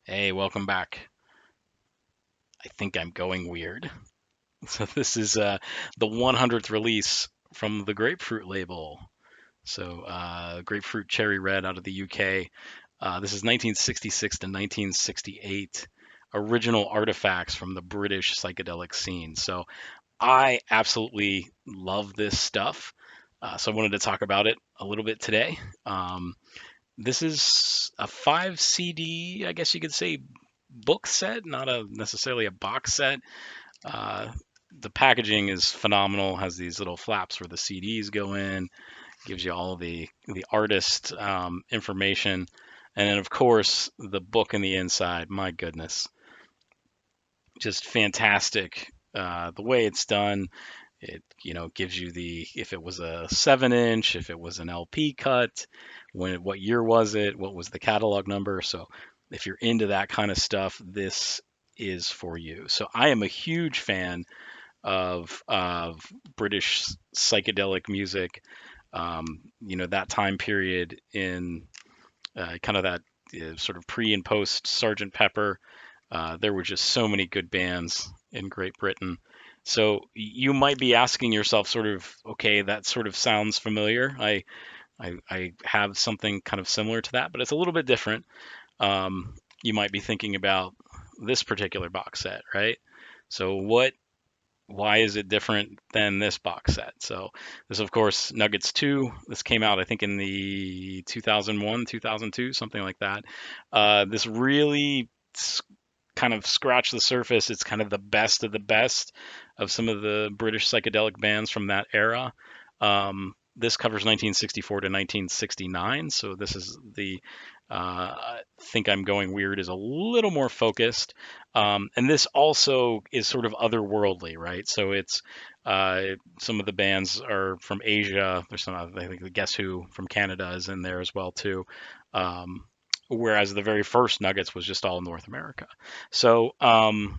Hey, welcome back. I think I'm going weird. So this is the 100th release from the Grapefruit label. So Grapefruit Cherry Red out of the UK. This is 1966 to 1968. Original artifacts from the British psychedelic scene. So I absolutely love this stuff. So I wanted to talk about it a little bit today. This is a 5 CD, I guess you could say, book set, not a necessarily a box set. Uh, the packaging is phenomenal. Has these little flaps where the CDs go in. Gives you all the artist information, and then of course the book in the inside. My goodness, just fantastic. The way it's done, it gives you the if it was a 7 inch, if it was an LP cut, what year was it, what was the catalog number. So if you're into that kind of stuff, this is for you. So I am a huge fan of British psychedelic music. That time period in kind of that sort of pre and post Sergeant Pepper. There were just so many good bands in Great Britain. So you might be asking yourself, sort of, okay, that sort of sounds familiar. I have something kind of similar to that, but it's a little bit different. You might be thinking about this particular box set, right? So why is it different than this box set? So this, of course, Nuggets 2. This came out, I think, in the 2001, 2002, something like that. This really kind of scratched the surface. It's kind of the best of the best of some of the British psychedelic bands from that era. This covers 1964 to 1969, so this is the I think I'm going weird is a little more focused, and this also is sort of otherworldly, right? So it's some of the bands are from Asia. There's some, I think, the Guess Who from Canada is in there as well too. Um, Whereas the very first Nuggets was just all North America. So I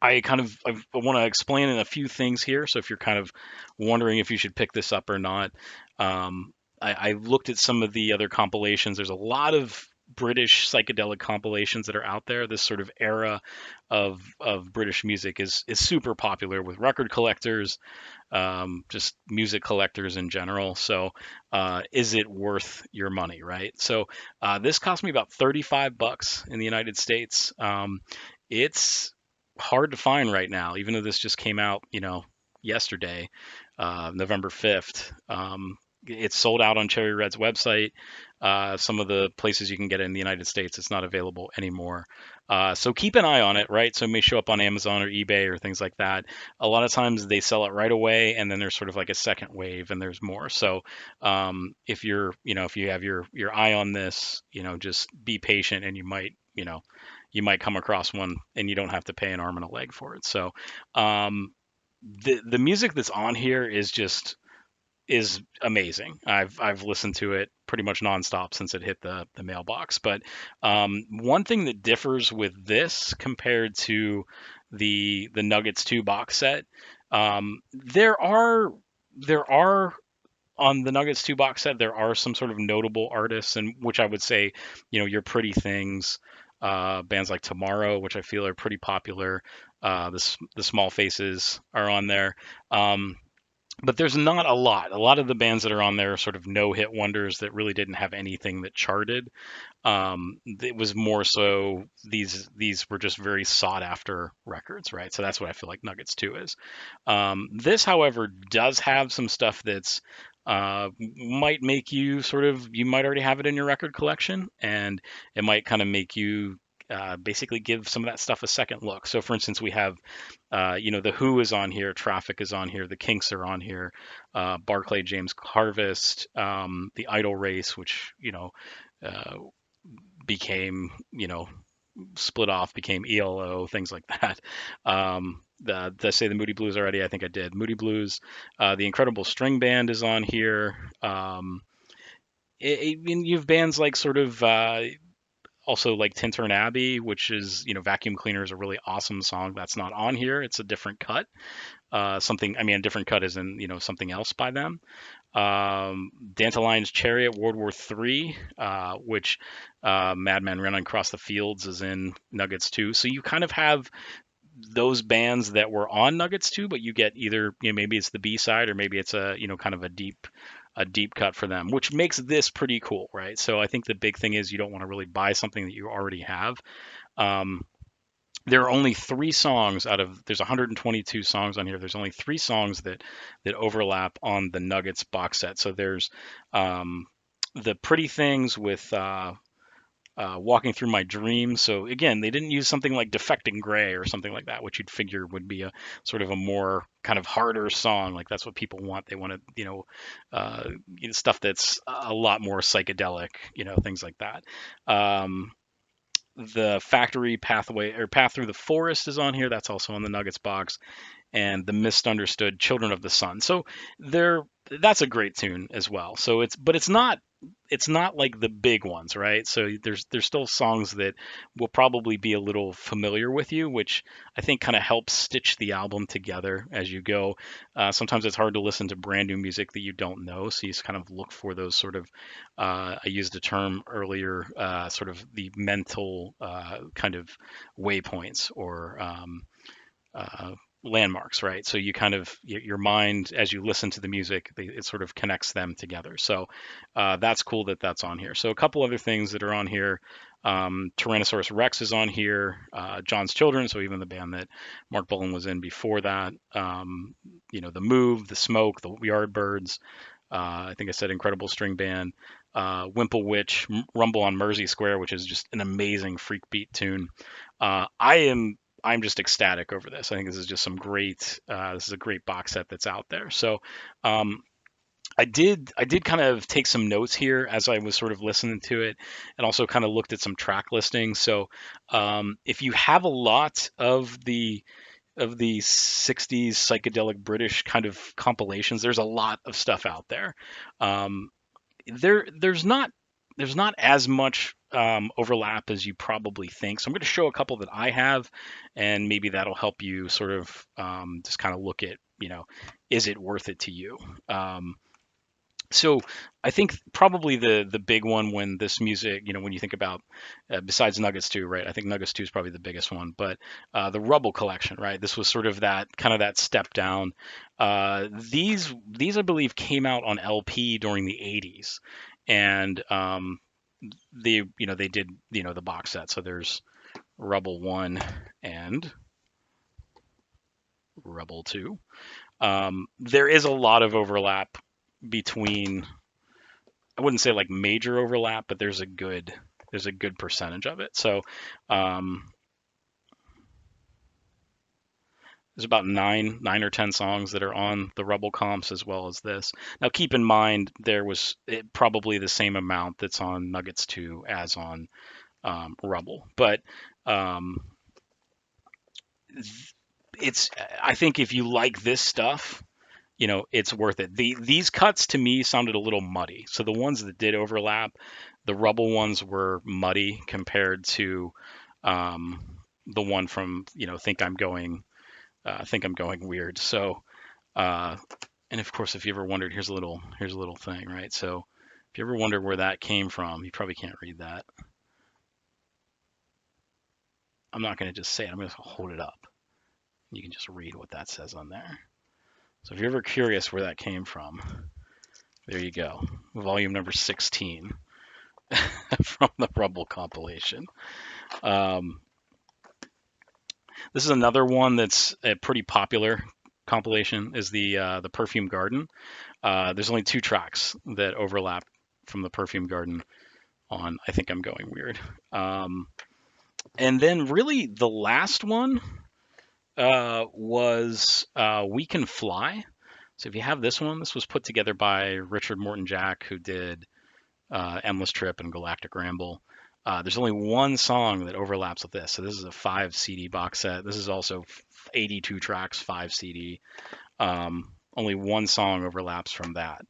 want to explain in a few things here. So if you're kind of wondering if you should pick this up or not, I looked at some of the other compilations. There's a lot of British psychedelic compilations that are out there. This sort of era of British music is super popular with record collectors, just music collectors in general. So, is it worth your money, right? So, this cost me about 35 bucks in the United States. It's hard to find right now, even though this just came out, yesterday, November 5th. It's sold out on Cherry Red's website. Some of the places you can get it in the United States, it's not available anymore. So keep an eye on it, right? So it may show up on Amazon or eBay or things like that. A lot of times they sell it right away, and then there's sort of like a second wave, and there's more. So if you have your eye on this, just be patient, and you might come across one, and you don't have to pay an arm and a leg for it. So the music that's on here is amazing. I've listened to it pretty much nonstop since it hit the mailbox. But one thing that differs with this compared to the Nuggets 2 box set, there are on the Nuggets 2 box set, there are some sort of notable artists, and which I would say, your Pretty Things, bands like Tomorrow, which I feel are pretty popular. The Small Faces are on there. But there's not a lot. A lot of the bands that are on there are sort of no-hit wonders that really didn't have anything that charted. It was more so these were just very sought-after records, right? So that's what I feel like Nuggets 2 is. This, however, does have some stuff that's might make you you might already have it in your record collection, and it might kind of make you basically give some of that stuff a second look. So, for instance, we have, The Who is on here, Traffic is on here, The Kinks are on here, Barclay James Harvest, The Idol Race, which uh, became split off, became ELO, things like that. Did I say the Moody Blues already? I think I did. Moody Blues, the Incredible String Band is on here. You have bands like sort of also like Tintern Abbey, which is, Vacuum Cleaner is a really awesome song that's not on here. It's a different cut. A different cut is in, something else by them. Dandelion's Chariot, World War III, which Madman Running Across the Fields is in Nuggets 2. So you kind of have those bands that were on Nuggets 2, but you get either, maybe it's the B side or maybe it's a, kind of a deep cut for them, which makes this pretty cool, right? So I think the big thing is you don't want to really buy something that you already have. Um, there are only three songs out of there's 122 songs on here. There's only three songs that overlap on the Nuggets box set. So there's um, the Pretty Things with Walking Through My Dreams. So again, they didn't use something like Defecting Gray or something like that, which you'd figure would be a sort of a more kind of harder song. Like that's what people want. They want to, stuff that's a lot more psychedelic, things like that. The Factory Pathway or Path Through the Forest is on here. That's also on the Nuggets box, and the Misunderstood Children of the Sun. So there, that's a great tune as well. So it's not like the big ones, right? So there's still songs that will probably be a little familiar with you, which I think kind of helps stitch the album together as you go. Sometimes it's hard to listen to brand new music that you don't know, so you just kind of look for those sort of I used a term earlier, sort of the mental kind of waypoints or uh, landmarks, right? So you kind of your mind as you listen to the music, it sort of connects them together. So that's cool that that's on here. So a couple other things that are on here. Tyrannosaurus Rex is on here. John's Children, so even the band that Mark Bolan was in before that. The Move, the Smoke, the Yardbirds. I think I said Incredible String Band. Wimple Witch, Rumble on Mersey Square, which is just an amazing freak beat tune. I'm just ecstatic over this. I think this is just some great. This is a great box set that's out there. So um, I did kind of take some notes here as I was sort of listening to it, and also kind of looked at some track listings. So if you have a lot of the 60s psychedelic British kind of compilations, there's a lot of stuff out there. Um, there's not as much overlap as you probably think. So I'm going to show a couple that I have, and maybe that'll help you sort of just kind of look at, is it worth it to you? So I think probably the big one when this music, when you think about besides Nuggets 2, right? I think Nuggets 2 is probably the biggest one, but the Rubble collection, right? This was sort of that kind of that step down. These I believe came out on LP during the 80s, and they did the box set. So there's Rubble 1 and Rubble 2. There is a lot of overlap between, I wouldn't say like major overlap, but there's a good percentage of it. So there's about nine or 10 songs that are on the Rubble comps as well as this. Now keep in mind there was probably the same amount that's on Nuggets 2 as on Rubble, but um, it's I think if you like this stuff, it's worth it. These cuts to me sounded a little muddy. So the ones that did overlap, the Rubble ones were muddy compared to the one from Think I'm Going Weird. So and of course, if you ever wondered, here's a little thing, right? So if you ever wonder where that came from, you probably can't read that. I'm not going to just say it. I'm going to hold it up. You can just read what that says on there. So if you're ever curious where that came from, there you go. Volume number 16 from the Rubble compilation. Um, this is another one that's a pretty popular compilation, is the Perfume Garden. There's only two tracks that overlap from the Perfume Garden on I Think I'm Going Weird. And then really the last one was We Can Fly. So if you have this one, this was put together by Richard Morton Jack, who did Endless Trip and Galactic Ramble. There's only one song that overlaps with this. So this is a 5 CD box set. This is also 82 tracks, 5 CD. Only one song overlaps from that.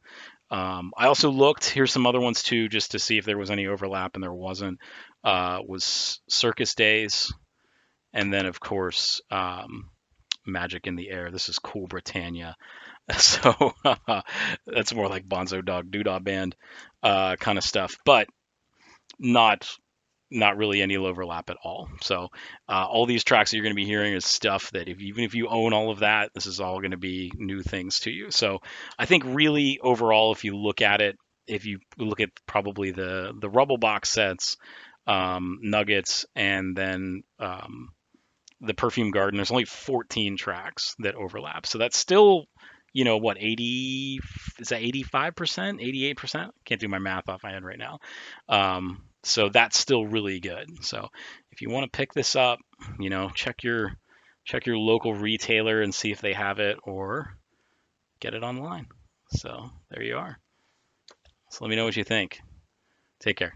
I also looked, here's some other ones too, just to see if there was any overlap, and there wasn't. Was Circus Days, and then of course Magic in the Air. This is Cool Britannia. So that's more like Bonzo Dog Doodah Band kind of stuff, but not not really any overlap at all. So all these tracks that you're going to be hearing is stuff that even if you own all of that, this is all going to be new things to you. So I think really overall, if you look at it, if you look at probably the Rubble box sets, Nuggets, and then the Perfume Garden, there's only 14 tracks that overlap. So that's still, what, 80, is that 85%, 88%? Can't do my math off my head right now. So that's still really good. So if you want to pick this up, check your local retailer and see if they have it or get it online. So there you are. So let me know what you think. Take care.